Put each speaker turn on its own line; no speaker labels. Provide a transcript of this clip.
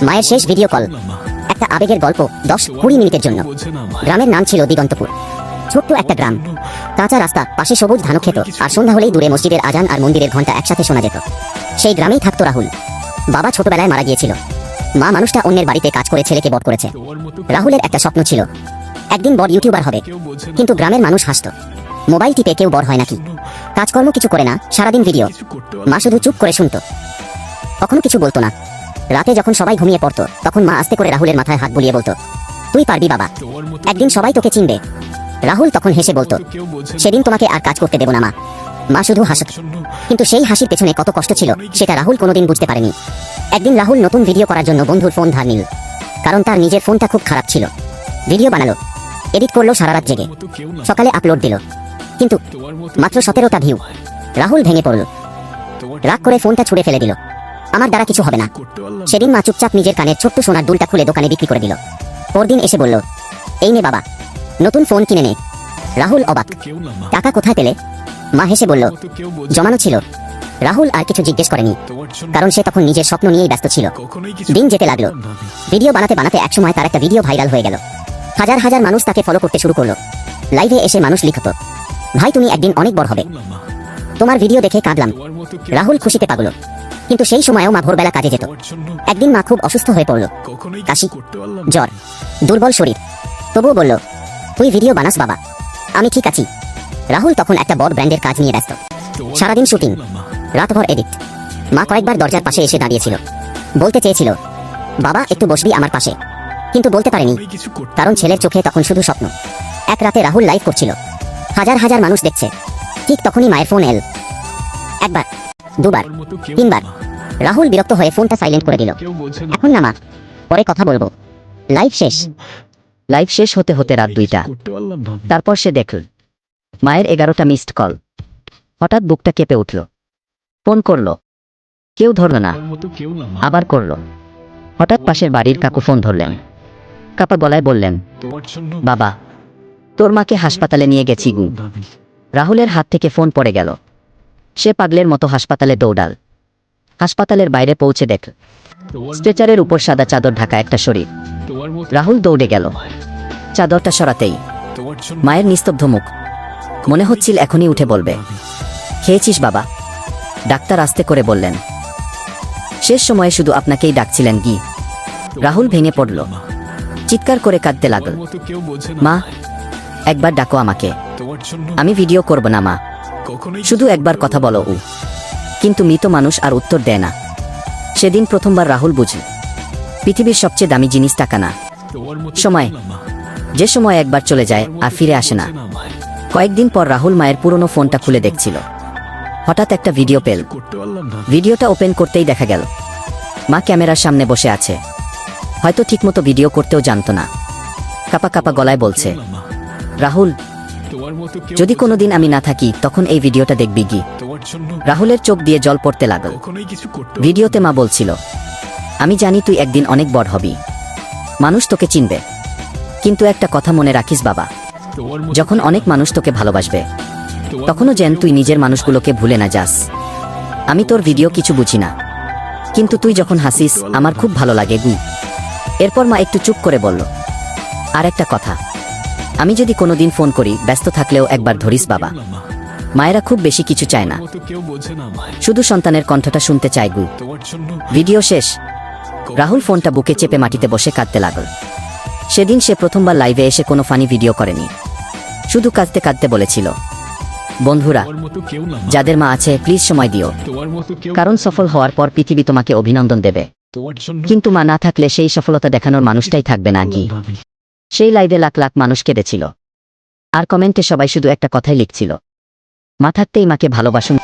মায়ের শেষ video call, একটা আবেগের গল্প 10-20 মিনিটের জন্য। গ্রামের নাম ছিল দিগন্তপুর। ছোট্ট একটা গ্রাম, কাঁচা রাস্তা, পাশে সবুজ ধানক্ষেত, আর সন্ধ্যা হলেই দূরে মসজিদের আজান আর মন্দিরের ঘন্টা একসাথে শোনা যেত। সেই গ্রামেই থাকতো রাহুল। বাবা ছোটবেলায় মারা গিয়েছিল, মা মানুষটা অন্যের বাড়িতে কাজ করে ছেলেকে বড় করেছে। রাহুলের একটা স্বপ্ন ছিল, একদিন বড় ইউটিউবার হবে। কিন্তু গ্রামের মানুষ হাসত, মোবাইল টিপে কেউ বড় হয় নাকি, কাজকর্ম কিছু করে না, সারাদিন ভিডিও। মা শুধু চুপ করে শুনতো, কখনো কিছু বলতো না। রাতে যখন সবাই ঘুমিয়ে পড়তো, তখন মা আস্তে করে রাহুলের মাথায় হাত বুলিয়ে বলতো, তুই পারবি বাবা, একদিন সবাই তোকে চিনবে। রাহুল তখন হেসে বলতো, সেদিন তোমাকে আর কাজ করতে দেব না মা। মা শুধু হাসত, কিন্তু সেই হাসির পেছনে কত কষ্ট ছিল সেটা রাহুল কোনোদিন বুঝতে পারেনি। একদিন রাহুল নতুন ভিডিও করার জন্য বন্ধুর ফোন ধার নিল, কারণ তার নিজের ফোনটা খুব খারাপ ছিল। ভিডিও বানালো, এডিট করলো সারা রাত জেগে, সকালে আপলোড দিল, কিন্তু মাত্র 17টা ভিউ। রাহুল ভেঙে পড়ল, রাগ করে ফোনটা ছুঁড়ে ফেলে দিল। আমার দ্বারা কিছু হবে না। সেদিন মা চুপচাপ নিজের কানের ছোট্ট সোনার দুলটা খুলে দোকানে বিক্রি করে দিল। পরদিন এসে বলল, এই নে বাবা, নতুন ফোন কিনে নে। রাহুল অবাক, টাকা কোথায় পেলে? মা হেসে বলল, জমানো ছিল। রাহুল আর কিছু জিজ্ঞেস করেনি, কারণ সে তখন নিজের স্বপ্ন নিয়েই ব্যস্ত ছিল। দিন যেতে লাগলো, ভিডিও বানাতে বানাতে একসময় তার একটা ভিডিও ভাইরাল হয়ে গেল। হাজার হাজার মানুষ তাকে ফলো করতে শুরু করলো। লাইভে এসে মানুষ লিখত, ভাই তুমি একদিন অনেক বড় হবে, তোমার ভিডিও দেখে কাঁদলাম। রাহুল খুশিতে পাগল, কিন্তু সেই সময়েও মা ভোরবেলা কাজে যেত। একদিন মা খুব অসুস্থ হয়ে পড়ল, কাশি, জ্বর, দুর্বল শরীর। তবুও বলল, তুই ভিডিও বানাস বাবা, আমি ঠিক আছি। রাহুল তখন একটা বড় ব্র্যান্ডের কাজ নিয়ে ব্যস্ত। সারাদিন শুটিং, রাতভর এডিট। মা কয়েকবার দরজার পাশে এসে দাঁড়িয়েছিল, বলতে চেয়েছিল, বাবা একটু বসবি আমার পাশে, কিন্তু বলতে পারেনি, কারণ ছেলের চোখে তখন শুধু স্বপ্ন। এক রাতে রাহুল লাইভ করছিল, হাজার হাজার মানুষ দেখছে। ঠিক তখনই মায়ের ফোন এল। একবার, দুবার, তিনবার। রাহুল বিরক্ত হয়ে ফোনটা সাইলেন্ট করে দিল। এখন না মা, পরে কথা বলবো।
লাইভ শেষ হতে হতে রাত 2টা। তারপর সে দেখল মায়ের 11টা মিসড কল। হঠাৎ বুকটা কেঁপে উঠল। ফোন করলো, কেউ ধরল না। আবার করলো, হঠাৎ পাশের বাড়ির কাকু ফোন ধরলেন। কাপা গলায় বললেন, বাবা, তোর মাকে হাসপাতালে নিয়ে গেছি গু। রাহুলের হাত থেকে ফোন পড়ে গেল। সে পাগলের মতো হাসপাতালে দৌড়াল। হাসপাতালের বাইরে পৌঁছে দেখল স্ট্রেচারের উপর সাদা চাদর ঢাকা একটা শরীর। রাহুল দৌড়ে গেল, চাদরটা সরাতেই মায়ের নিস্তব্ধ মুখ। মনে হচ্ছিল এখনই উঠে বলবে, খেয়েছিস বাবা? ডাক্তার আস্তে করে বললেন, শেষ সময়ে শুধু আপনাকেই ডাকছিলেন গি। রাহুল ভেঙে পড়ল, চিৎকার করে কাঁদতে লাগল, মা, একবার ডাকো আমাকে, আমি ভিডিও করব না মা, শুধু একবার কথা বলো। কিন্তু মৃত মানুষ আর উত্তর দেয় না। সেদিন প্রথমবার রাহুল বুঝল, পৃথিবীর সবচেয়ে দামি জিনিস টাকা না, সময়। যে সময় একবার চলে যায় আর ফিরে আসে না। কয়েকদিন পর রাহুল মায়ের পুরনো ফোনটা খুলে দেখছিল। হঠাৎ একটা ভিডিও পেল। ভিডিওটা ওপেন করতেই দেখা গেল মা ক্যামেরার সামনে বসে আছে, হয়তো ঠিকমতো ভিডিও করতেও জানতো না। কাপা কাপা গলায় বলছে, রাহুল, যদি কোনোদিন আমি না থাকি তখন এই ভিডিওটা দেখবি গি। রাহুলের চোখ দিয়ে জল পড়তে লাগল। ভিডিওতে মা বলছিল, আমি জানি তুই একদিন অনেক বড় হবি, মানুষ তোকে চিনবে, কিন্তু একটা কথা মনে রাখিস বাবা, যখন অনেক মানুষ তোকে ভালোবাসবে তখনও যেন তুই নিজের মানুষগুলোকে ভুলে না যাস। আমি তোর ভিডিও কিছু বুঝি না, কিন্তু তুই যখন হাসিস আমার খুব ভালো লাগে গু। এরপর মা একটু চুপ করে বলল, আর একটা কথা, আমি যদি কোনোদিন ফোন করি ব্যস্ত থাকলেও একবার ধরিস বাবা। মায়েরা খুব বেশি কিছু চায় না, শুধু সন্তানের কণ্ঠটা শুনতে চায় গু। ভিডিও শেষ। রাহুল ফোনটা বুকে চেপে মাটিতে বসে কাঁদতে লাগল। সেদিন সে প্রথমবার লাইভে এসে কোনো ফানি ভিডিও করেনি, শুধু কাঁদতে কাঁদতে বলেছিল, বন্ধুরা, যাদের মা আছে প্লিজ সময় দিও, কারণ সফল হওয়ার পর পৃথিবী তোমাকে অভিনন্দন দেবে, কিন্তু মা না থাকলে সেই সফলতা দেখানোর মানুষটাই থাকবে না কি। সেই লাইভে লাখ লাখ মানুষ কেঁদেছিল, আর কমেন্টে সবাই শুধু একটা কথাই লিখছিল, মা থাকতেই মাকে ভালোবাসুন।